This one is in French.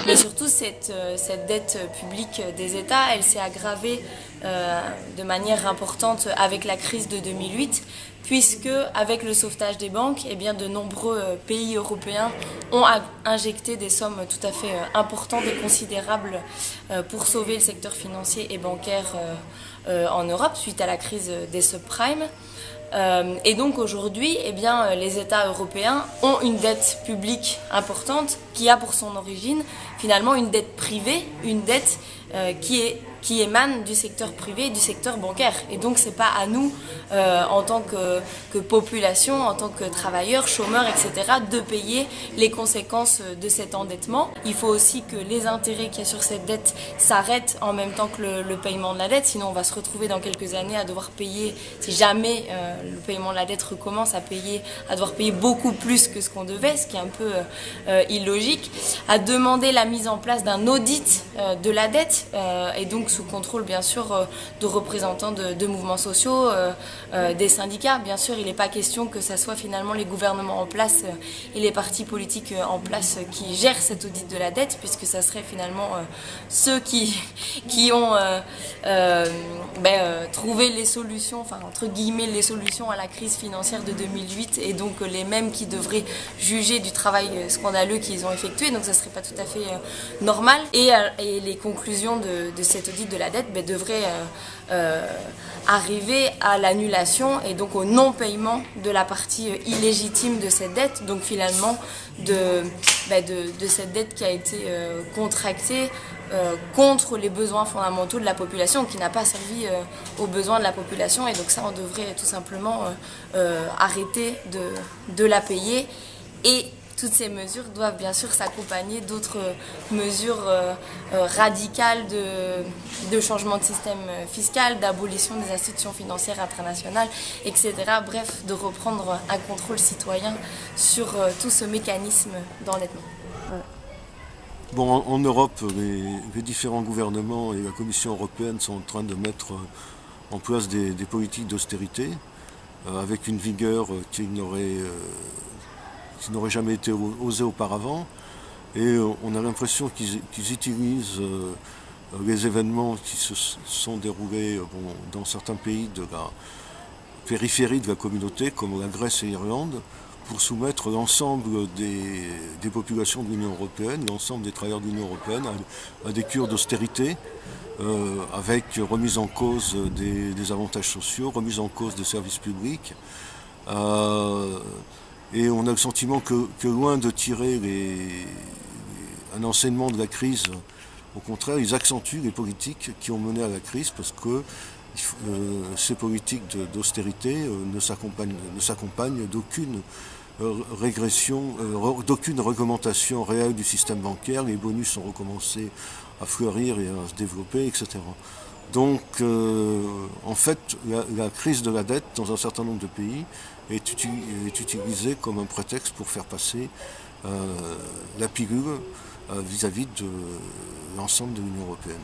Mais surtout, cette dette publique des États, elle s'est aggravée de manière importante avec la crise de 2008, puisque avec le sauvetage des banques, eh bien, de nombreux pays européens ont injecté des sommes tout à fait importantes et considérables pour sauver le secteur financier et bancaire en Europe suite à la crise des subprimes. Et donc aujourd'hui, eh bien, les États européens ont une dette publique importante qui a pour son origine finalement une dette privée, une dette qui émane du secteur privé et du secteur bancaire. Et donc c'est pas à nous, en tant que population, en tant que travailleurs, chômeurs, etc., de payer les conséquences de cet endettement. Il faut aussi que les intérêts qu'il y a sur cette dette s'arrêtent en même temps que le paiement de la dette, sinon on va se retrouver dans quelques années à devoir payer, si jamais le paiement de la dette recommence, à devoir payer beaucoup plus que ce qu'on devait, ce qui est un peu illogique, à demander la mise en place d'un audit de la dette, et donc sous contrôle bien sûr de représentants de mouvements sociaux, des syndicats. Bien sûr, il n'est pas question que ce soit finalement les gouvernements en place et les partis politiques en place qui gèrent cet audit de la dette, puisque ça serait finalement ceux qui ont trouvé les solutions, enfin entre guillemets les solutions à la crise financière de 2008, et donc les mêmes qui devraient juger du travail scandaleux qu'ils ont effectué. Donc ça serait pas tout à fait normal. Et les conclusions de cet audit de la dette devraient arriver à l'annulation et donc au non-paiement de la partie illégitime de cette dette, donc finalement de cette dette qui a été contractée contre les besoins fondamentaux de la population, qui n'a pas servi aux besoins de la population. Et donc ça, on devrait tout simplement arrêter de la payer. Et toutes ces mesures doivent bien sûr s'accompagner d'autres mesures radicales de changement de système fiscal, d'abolition des institutions financières internationales, etc. Bref, de reprendre un contrôle citoyen sur tout ce mécanisme d'endettement. Voilà. Bon, en Europe, les différents gouvernements et la Commission européenne sont en train de mettre en place des politiques d'austérité avec une vigueur qui n'aurait jamais été osée auparavant. Et on a l'impression qu'ils utilisent les événements qui se sont déroulés dans certains pays de la périphérie de la communauté, comme la Grèce et l'Irlande, pour soumettre l'ensemble des populations de l'Union européenne, l'ensemble des travailleurs de l'Union européenne à des cures d'austérité, avec remise en cause des avantages sociaux, remise en cause des services publics. Et on a le sentiment que loin de tirer un enseignement de la crise, au contraire, ils accentuent les politiques qui ont mené à la crise, parce que ces politiques d'austérité ne s'accompagnent d'aucune régression, d'aucune réglementation réelle du système bancaire. Les bonus ont recommencé à fleurir et à se développer, etc. Donc, en fait, la crise de la dette dans un certain nombre de pays est utilisée comme un prétexte pour faire passer la pilule vis-à-vis de l'ensemble de l'Union européenne.